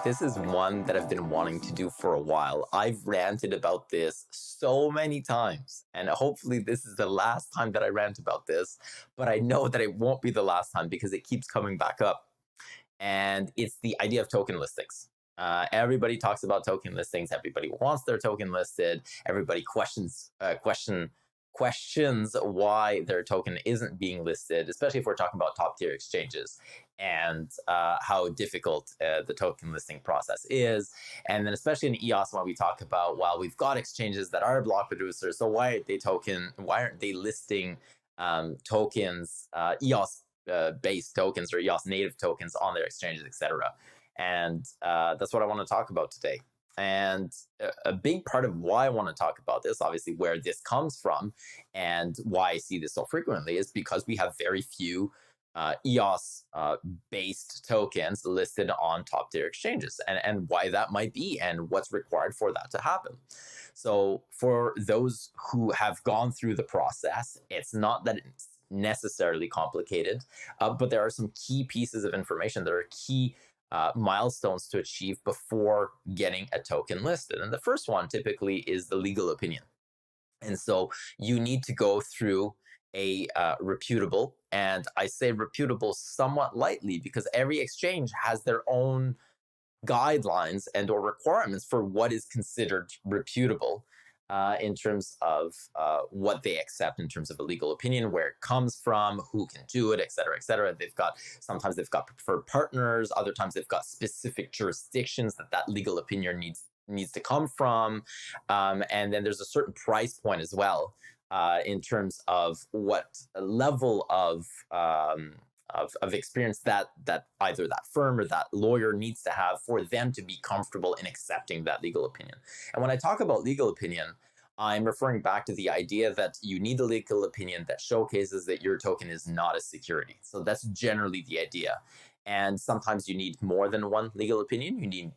This is one that I've been wanting to do for a while. I've ranted about this so many times, and hopefully, this is the last time that I rant about this. But I know that it won't be the last time because it keeps coming back up. And it's the idea of token listings. Everybody talks about token listings. Everybody wants their token listed. Everybody questions why their token isn't being listed, especially if we're talking about top tier exchanges and how difficult the token listing process is. And then especially in EOS, when we talk about, well, we've got exchanges that are block producers, so why aren't they listing tokens, EOS based tokens or EOS native tokens on their exchanges, etc. And that's what I want to talk about today. And a big part of why I want to talk about this, obviously where this comes from and why I see this so frequently, is because we have very few EOS based tokens listed on top tier exchanges, and why that might be and what's required for that to happen. So for those who have gone through the process, it's not that it's necessarily complicated, but there are some key pieces of information. There are key milestones to achieve before getting a token listed. And the first one typically is the legal opinion. And so you need to go through a reputable, and I say reputable somewhat lightly because every exchange has their own guidelines and or requirements for what is considered reputable in terms of what they accept in terms of a legal opinion, where it comes from, who can do it, et cetera, et cetera. Sometimes they've got preferred partners, other times they've got specific jurisdictions that legal opinion needs to come from. And then there's a certain price point as well in terms of what level of experience that either that firm or that lawyer needs to have for them to be comfortable in accepting that legal opinion. And when I talk about legal opinion, I'm referring back to the idea that you need a legal opinion that showcases that your token is not a security. So that's generally the idea. And sometimes you need more than one legal opinion. You need,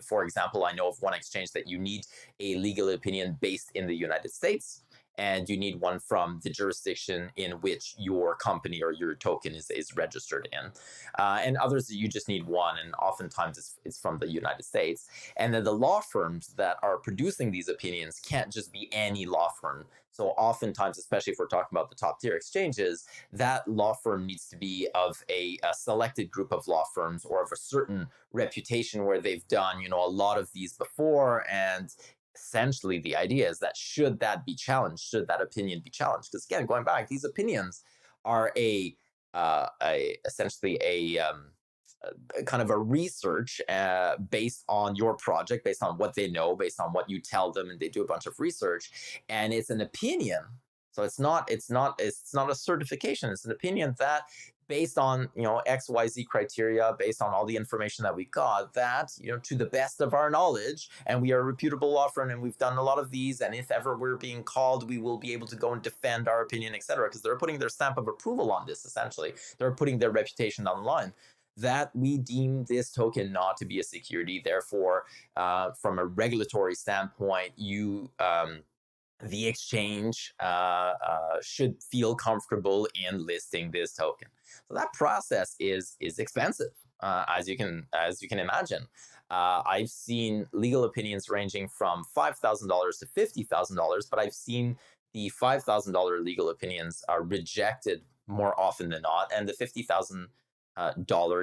for example, I know of one exchange that you need a legal opinion based in the United States, and you need one from the jurisdiction in which your company or your token is registered in. And others, you just need one, and oftentimes it's from the United States. And then the law firms that are producing these opinions can't just be any law firm. So oftentimes, especially if we're talking about the top tier exchanges, that law firm needs to be of a selected group of law firms or of a certain reputation where they've done, a lot of these before. And essentially the idea is that should that opinion be challenged, because again, going back, these opinions are essentially a kind of a research based on your project, based on what they know, based on what you tell them, and they do a bunch of research, and it's an opinion. So it's not a certification. It's an opinion that, based on XYZ criteria, based on all the information that we got, that to the best of our knowledge, and we are a reputable law firm, and we've done a lot of these, and if ever we're being called, we will be able to go and defend our opinion, etc. Because they're putting their stamp of approval on this. Essentially, they're putting their reputation on the line. That we deem this token not to be a security. Therefore, from a regulatory standpoint, the exchange should feel comfortable in listing this token. So that process is expensive, as you can imagine. I've seen legal opinions ranging from $5,000 to $50,000, but I've seen the $5,000 legal opinions are rejected more often than not, and the $50,000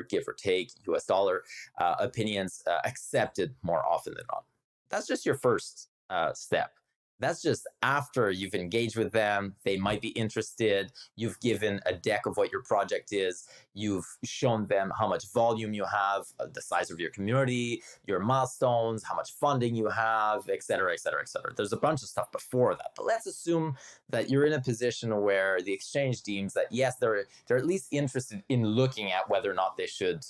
give or take US dollar opinions accepted more often than not. That's just your first step. That's just after you've engaged with them. They might be interested. You've given a deck of what your project is. You've shown them how much volume you have, the size of your community, your milestones, how much funding you have, et cetera, et cetera, et cetera. There's a bunch of stuff before that. But let's assume that you're in a position where the exchange deems that, yes, they're at least interested in looking at whether or not they should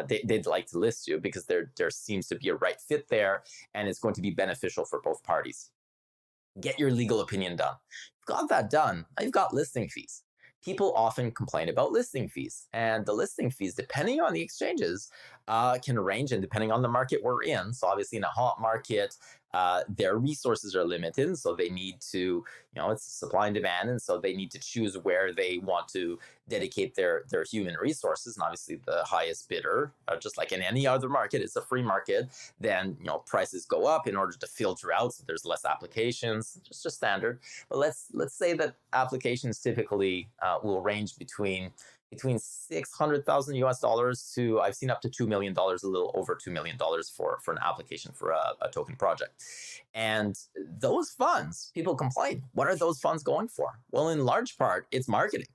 they'd like to list you, because there seems to be a right fit there, and it's going to be beneficial for both parties. Get your legal opinion done. You've got that done. Now you've got listing fees. People often complain about listing fees, and the listing fees, depending on the exchanges, can range, and depending on the market we're in. So obviously in a hot market, their resources are limited, and so they need to, it's supply and demand, and so they need to choose where they want to dedicate their human resources. And obviously, the highest bidder, just like in any other market, it's a free market. Then prices go up in order to filter out, so there's less applications, just a standard. But let's say that applications typically will range between 600,000 US dollars to, I've seen, up to $2 million, a little over $2 million for an application for a token project. And those funds, people complain. What are those funds going for? Well, in large part, it's marketing.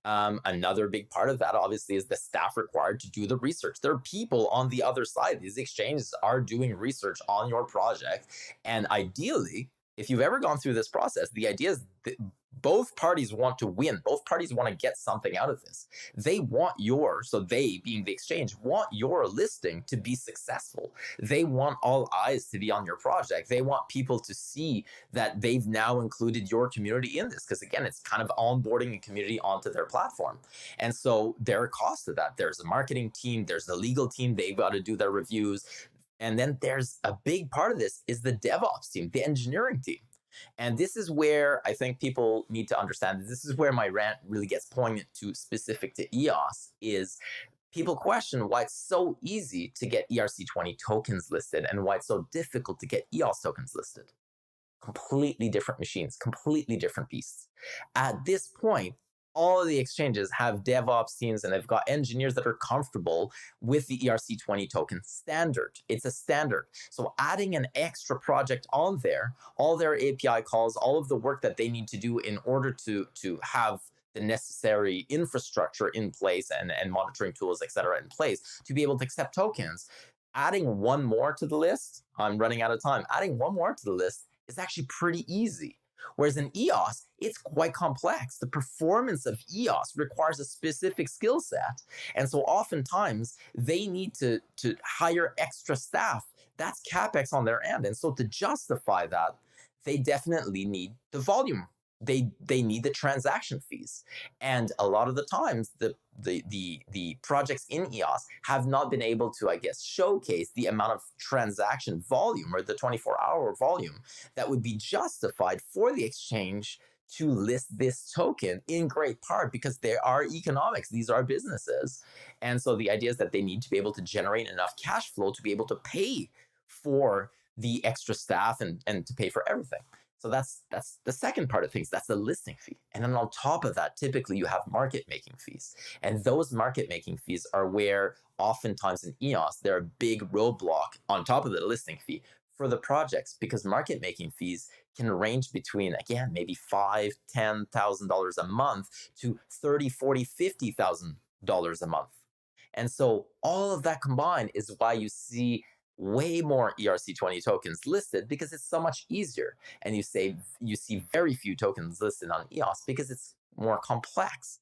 Another big part of that, obviously, is the staff required to do the research. There are people on the other side. These exchanges are doing research on your project. And ideally, if you've ever gone through this process, the idea is that both parties want to win. Both parties want to get something out of this. They want so they, being the exchange, want your listing to be successful. They want all eyes to be on your project. They want people to see that they've now included your community in this, because again, it's kind of onboarding a community onto their platform. And so there are costs to that. There's a marketing team, there's the legal team, they've got to do their reviews. And then there's a big part of this is the DevOps team, the engineering team. And this is where I think people need to understand, this is where my rant really gets pointed to, specific to EOS, is people question why it's so easy to get ERC20 tokens listed and why it's so difficult to get EOS tokens listed. Completely different machines, completely different beasts. At this point, all of the exchanges have DevOps teams and they've got engineers that are comfortable with the ERC20 token standard. It's a standard. So adding an extra project on there, all their API calls, all of the work that they need to do in order to have the necessary infrastructure in place and monitoring tools, et cetera, in place to be able to accept tokens. Adding one more to the list, I'm running out of time, adding one more to the list is actually pretty easy. Whereas in EOS, it's quite complex. The performance of EOS requires a specific skill set. And so oftentimes they need to hire extra staff. That's CapEx on their end. And so to justify that, they definitely need the volume. They need the transaction fees. And a lot of the times the projects in EOS have not been able to, I guess, showcase the amount of transaction volume or the 24-hour volume that would be justified for the exchange to list this token, in great part because there are economics. These are businesses. And so the idea is that they need to be able to generate enough cash flow to be able to pay for the extra staff and to pay for everything. So that's the second part of things. That's the listing fee. And then on top of that, typically you have market making fees. And those market making fees are where oftentimes in EOS, they're a big roadblock on top of the listing fee for the projects, because market making fees can range between, again, maybe $5,000, $10,000 a month to $30,000, $40,000, $50,000 a month. And so all of that combined is why you see way more ERC20 tokens listed, because it's so much easier. And you see very few tokens listed on EOS because it's more complex.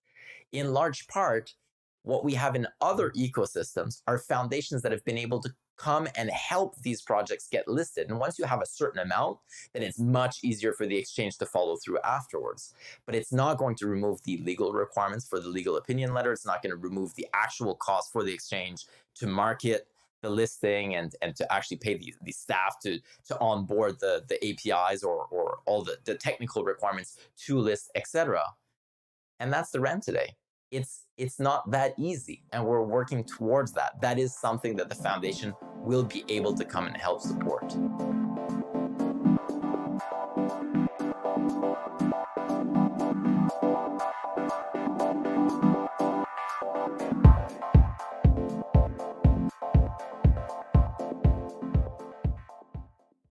In large part, what we have in other ecosystems are foundations that have been able to come and help these projects get listed. And once you have a certain amount, then it's much easier for the exchange to follow through afterwards. But it's not going to remove the legal requirements for the legal opinion letter. It's not going to remove the actual cost for the exchange to market the listing and to actually pay the staff to onboard the APIs or all the technical requirements to list, etc. And that's the rent today. It's not that easy, and we're working towards that. That is something that the foundation will be able to come and help support.